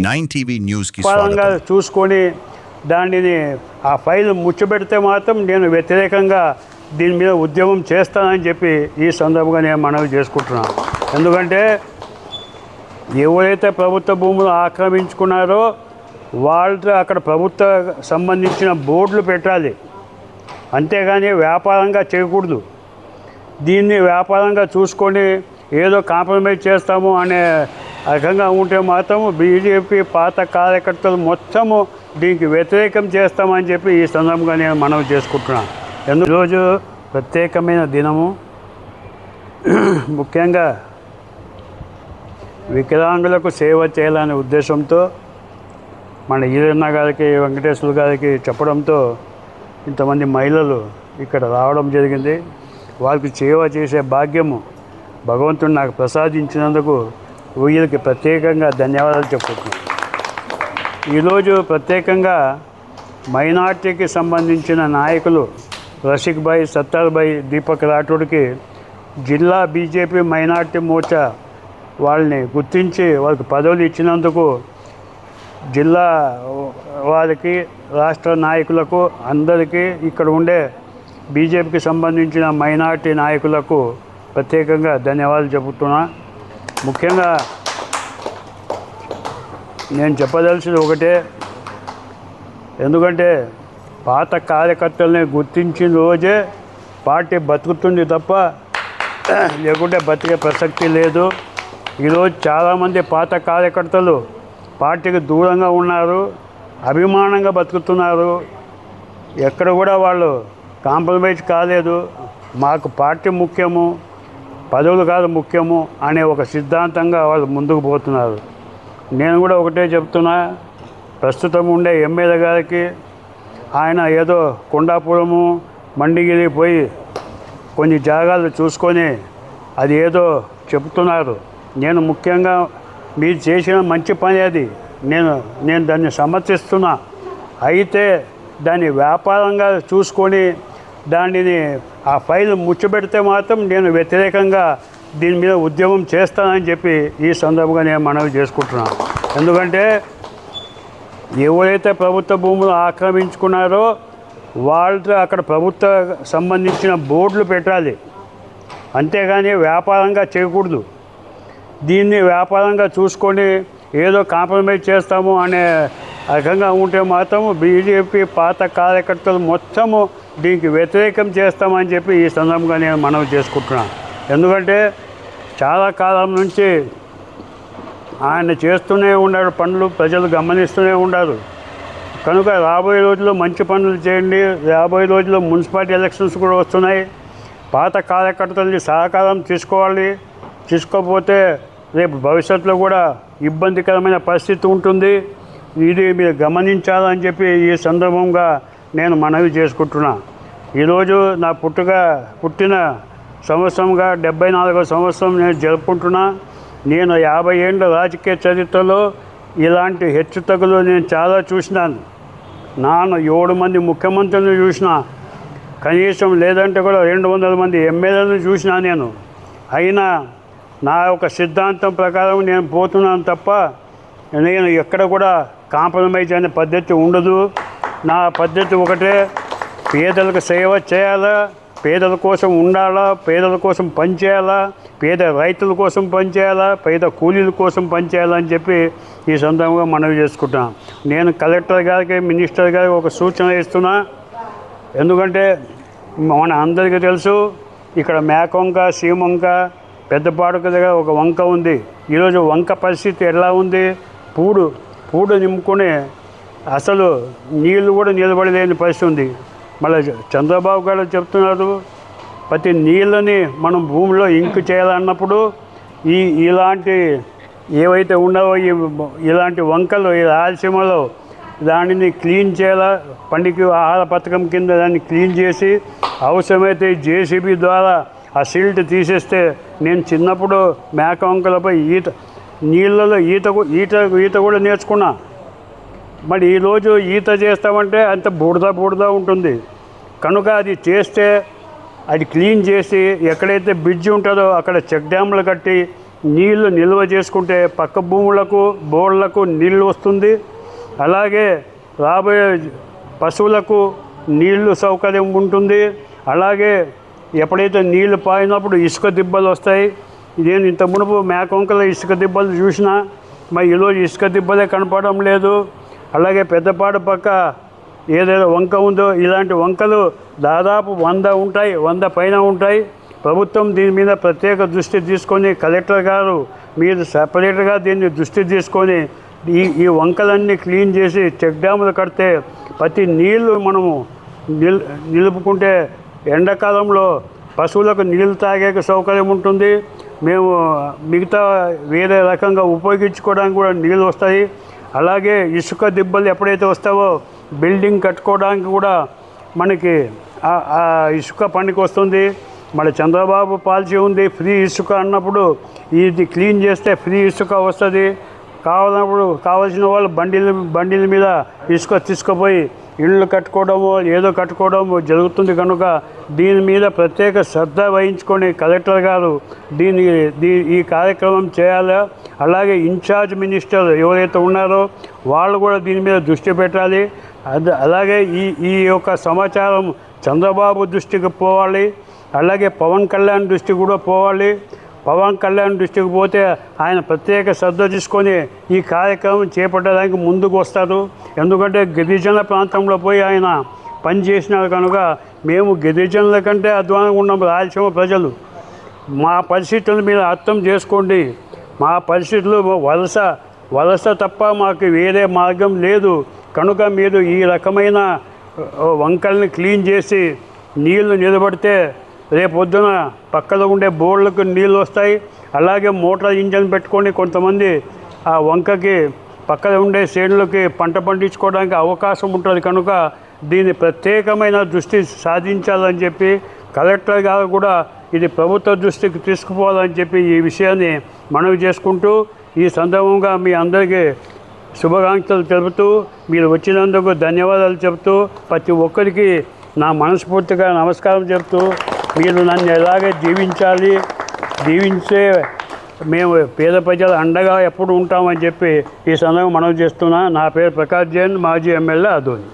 9 TV news కి పరంగా చూసుకొని దానిని ఆ ఫైల్ ముచ్చబెడితే మాత్రం నేను వ్యతిరేకంగా దీని మీద ఉద్యమం చేస్తానని చెప్పి ఈ సందర్భంగా నేను మనవి చేసుకుంటున్నాను. ఎందుకంటే ఎవరైతే ప్రభుత్వ భూములు ఆక్రమించుకున్నారో వాళ్ళతో అక్కడ ప్రభుత్వ సంబంధించిన బోర్డులు పెట్టాలి, అంతేగాని వ్యాపారంగా చేయకూడదు. దీన్ని వ్యాపారంగా చూసుకొని ఏదో కాంప్రమైజ్ చేస్తాము అనే రకంగా ఉంటే మాత్రం బీజేపీ పాత కార్యకర్తలు మొత్తము దీనికి వ్యతిరేకం చేస్తామని చెప్పి ఈ సందర్భంగా నేను మనవి చేసుకుంటున్నాను. ఈరోజు ప్రత్యేకమైన దినము. ముఖ్యంగా వికలాంగులకు సేవ చేయాలనే ఉద్దేశంతో మన ఈరన్న గారికి, వెంకటేశ్వర గారికి చెప్పడంతో ఇంతమంది మహిళలు ఇక్కడ రావడం జరిగింది. వారికి సేవ చేసే భాగ్యము భగవంతుడు నాకు ప్రసాదించినందుకు వీళ్ళకి ప్రత్యేకంగా ధన్యవాదాలు చెప్పుకుంటున్నాను. ఈరోజు ప్రత్యేకంగా మైనార్టీకి సంబంధించిన నాయకులు రషీక్ భాయ్, సత్తార్ భాయ్, దీపక్ రాఠోడ్కి జిల్లా బీజేపీ మైనార్టీ మోర్చా వాళ్ళని గుర్తించి వాళ్ళకి పదవులు ఇచ్చినందుకు జిల్లా వారికి, రాష్ట్ర నాయకులకు, అందరికీ ఇక్కడ ఉండే బీజేపీకి సంబంధించిన మైనార్టీ నాయకులకు ప్రత్యేకంగా ధన్యవాదాలు చెబుతున్నా. ముఖ్యంగా నేను చెప్పదలసింది ఒకటే, ఎందుకంటే పాత కార్యకర్తల్ని గుర్తించిన రోజే పార్టీ బతుకుతుంది తప్ప లేకుంటే బతికే ప్రసక్తి లేదు. ఈరోజు చాలామంది పాత కార్యకర్తలు పార్టీకి దూరంగా ఉన్నారు, అభిమానంగా బతుకుతున్నారు. ఎక్కడ కూడా వాళ్ళు కాంప్రమైజ్ కాలేదు. మాకు పార్టీ ముఖ్యము, పదవులు కాదు ముఖ్యము అనే ఒక సిద్ధాంతంగా వాళ్ళు ముందుకు పోతున్నారు. నేను కూడా ఒకటే చెప్తున్నా, ప్రస్తుతం ఉండే ఎమ్మెల్యే గారికి ఆయన ఏదో కొండాపురము, మండిగిరి పోయి కొన్ని జాగాలు చూసుకొని అది ఏదో చెప్తున్నారు. నేను ముఖ్యంగా మీరు చేసిన మంచి పని అది, నేను దాన్ని సమర్థిస్తున్నా. అయితే దాన్ని వ్యాపారంగా చూసుకొని దానిని ఆ ఫైల్ ముచ్చబెడితే మాత్రం నేను వ్యతిరేకంగా దీని మీద ఉద్యమం చేస్తానని చెప్పి ఈ సందర్భంగా నేను మనవి చేసుకుంటున్నాను. ఎందుకంటే ఎవరైతే ప్రభుత్వ భూములు ఆక్రమించుకున్నారో వాళ్ళతో అక్కడ ప్రభుత్వ సంబంధించిన బోర్డులు పెట్టాలి, అంతేగాని వ్యాపారంగా చేయకూడదు. దీన్ని వ్యాపారంగా చూసుకొని ఏదో కాంప్రమైజ్ చేస్తాము అనే రకంగా ఉంటే మాత్రం బీజేపీ పాత కార్యకర్తలు మొత్తము దీనికి వ్యతిరేకం చేస్తామని చెప్పి ఈ సందర్భంగా నేను మనవి చేసుకుంటున్నాను. ఎందుకంటే చాలా కాలం నుంచి ఆయన చేస్తూనే ఉన్నాడు పనులు, ప్రజలు గమనిస్తూనే ఉన్నారు. కనుక రాబోయే రోజుల్లో మంచి పనులు చేయండి. రాబోయే రోజుల్లో మున్సిపాలిటీ ఎలక్షన్స్ కూడా వస్తున్నాయి. పాత కార్యకర్తలకి సహకారం తీసుకోకపోతే రేపు భవిష్యత్తులో కూడా ఇబ్బందికరమైన పరిస్థితి ఉంటుంది. ఇది మీరు గమనించాలని చెప్పి ఈ సందర్భంగా నేను మనవి చేసుకుంటున్నా. ఈరోజు నా పుట్టిన సంవత్సరంగా 74వ సంవత్సరం నేను జరుపుకుంటున్నా. నేను 50 ఏళ్ళ రాజకీయ చరిత్రలో ఇలాంటి హెచ్చుతగ్గులు నేను చాలా చూసినాను. 7 మంది ముఖ్యమంత్రులను చూసిన, కనీసం లేదంటే కూడా 200 మంది ఎమ్మెల్యేలను చూసినా నేను. అయినా నా ఒక సిద్ధాంతం ప్రకారం నేను పోతున్నాను తప్ప నేను ఎక్కడ కూడా కాంప్రమైజ్ అనే పద్ధతి ఉండదు. నా పద్ధతి ఒకటే, పేదలకు సేవ చేయాలా, పేదల కోసం ఉండాలా, పేదల కోసం పనిచేయాలా, పేద రైతుల కోసం పనిచేయాలా, పేద కూలీల కోసం పనిచేయాలని చెప్పి ఈ సందర్భంగా మనవి చేసుకుంటున్నాను. నేను కలెక్టర్ గారికి, మినిస్టర్ గారికి ఒక సూచన ఇస్తున్నా. ఎందుకంటే మన అందరికీ తెలుసు, ఇక్కడ మేకొంక, సీమంక, పెద్దపాడుక దగ్గర ఒక వంక ఉంది. ఈరోజు వంక పరిస్థితి ఎలా ఉంది? పూడు నింపుకొని అసలు నీళ్ళు కూడా నిలబడలేని పరిస్థితి ఉంది. మళ్ళీ చంద్రబాబు గారు చెప్తున్నారు, ప్రతి నీళ్ళని మనం భూమిలో ఇంకు చేయాలన్నప్పుడు ఇలాంటి ఏవైతే ఉన్నావో ఇలాంటి వంకలు ఈ రాయలసీమలో దానిని క్లీన్ చేయాలా. పండికి ఆహార పథకం కింద దాన్ని క్లీన్ చేసి అవసరమైతే జేసీబీ ద్వారా ఆ సిల్ట్ తీసేస్తే, నేను చిన్నప్పుడు మేక వంకలపై నీళ్ళలో ఈత కూడా నేర్చుకున్నా. మరి ఈరోజు ఈత చేస్తామంటే అంత బుడద ఉంటుంది. కనుక అది చేస్తే అది క్లీన్ చేసి ఎక్కడైతే బ్రిడ్జ్ ఉంటుందో అక్కడ చెక్ డ్యాములు కట్టి నీళ్లు నిల్వ చేసుకుంటే పక్క భూములకు బోర్లకు నీళ్లు వస్తుంది. అలాగే రాబోయే పశువులకు నీళ్లు సౌకర్యం ఉంటుంది. అలాగే ఎప్పుడైతే నీళ్లు పారినప్పుడు ఇసుక దిబ్బలు వస్తాయి. నేను ఇంత మునుపు మేకొంకల ఇసుక దిబ్బలు చూసినా, మరి ఈరోజు ఇసుక దిబ్బలే కనపడడం లేదు. అలాగే పెద్దపాడు పక్క ఏదైతే వంక ఉందో ఇలాంటి వంకలు దాదాపు 100 ఉంటాయి, 100 పైన ఉంటాయి. ప్రభుత్వం దీని మీద ప్రత్యేక దృష్టి తీసుకొని కలెక్టర్ గారు మీరు సపరేట్గా దీన్ని దృష్టి తీసుకొని ఈ వంకలన్నీ క్లీన్ చేసి చెక్ డ్యాములు కడితే ప్రతి నీళ్లు మనము నిలుపుకుంటే ఎండాకాలంలో పశువులకు నీళ్ళు తాగే సౌకర్యం ఉంటుంది. మేము మిగతా వేరే రకంగా ఉపయోగించుకోవడానికి కూడా నీళ్ళు వస్తాయి. అలాగే ఇసుక దిబ్బలు ఎప్పుడైతే వస్తావో బిల్డింగ్ కట్టుకోవడానికి కూడా మనకి ఆ ఇసుక పనికి వస్తుంది. మన చంద్రబాబు పాలసీ ఉంది ఫ్రీ ఇసుక అన్నప్పుడు ఇది క్లీన్ చేస్తే ఫ్రీ ఇసుక వస్తుంది. కావాల్సిన వాళ్ళు బండిల మీద ఇసుక తీసుకుపోయి ఇళ్ళు కట్టుకోవడము ఏదో కట్టుకోవడము జరుగుతుంది. కనుక దీని మీద ప్రత్యేక శ్రద్ధ వహించుకొని కలెక్టర్ గారు ఈ కార్యక్రమం చేయాలి. అలాగే ఇన్ఛార్జ్ మినిస్టర్ ఎవరైతే ఉన్నారో వాళ్ళు కూడా దీని మీద దృష్టి పెట్టాలి. అలాగే ఈ యొక్క సమాచారం చంద్రబాబు దృష్టికి పోవాలి. అలాగే పవన్ కళ్యాణ్ దృష్టికి కూడా పోవాలి. పవన్ కళ్యాణ్ దృష్టికి పోతే ఆయన ప్రత్యేక శ్రద్ధ తీసుకొని ఈ కార్యక్రమం చేపట్టడానికి ముందుకు వస్తారు. ఎందుకంటే గిరిజన ప్రాంతంలో పోయి ఆయన పనిచేసినారు కనుక మేము గిరిజనుల కంటే అధ్వానంగా ఉన్నాం రాయలసీమ ప్రజలు. మా పరిస్థితులు మీరు అర్థం చేసుకోండి. మా పరిస్థితులు వలస తప్ప మాకు వేరే మార్గం లేదు. కనుక మీరు ఈ రకమైన వంకల్ని క్లీన్ చేసి నీళ్లు నిలబడితే రేపొద్దున పక్కన ఉండే బోర్లకు నీళ్ళు వస్తాయి. అలాగే మోటార్ ఇంజన్ పెట్టుకొని కొంతమంది ఆ వంకకి పక్కన ఉండే చేనులకి పంట పండించుకోవడానికి అవకాశం ఉంటుంది. కనుక దీన్ని ప్రత్యేకమైన దృష్టి సాధించాలని చెప్పి కలెక్టర్ గారు కూడా ఇది ప్రభుత్వ దృష్టికి తీసుకుపోవాలని చెప్పి ఈ విషయాన్ని మనవి చేసుకుంటూ ఈ సందర్భంగా మీ అందరికీ శుభాకాంక్షలు తెలుపుతూ మీరు వచ్చినందుకు ధన్యవాదాలు చెబుతూ ప్రతి ఒక్కరికి నా మనస్ఫూర్తిగా నమస్కారం చెబుతూ మీరు నన్ను ఎలాగే దీవించే మేము పేద ప్రజల అండగా ఎప్పుడు ఉంటామని చెప్పి ఈ సందర్భంగా మనవి చేస్తున్నా. నా పేరు ప్రకాష్ జైన్, మాజీ ఎమ్మెల్యే ఆదోని.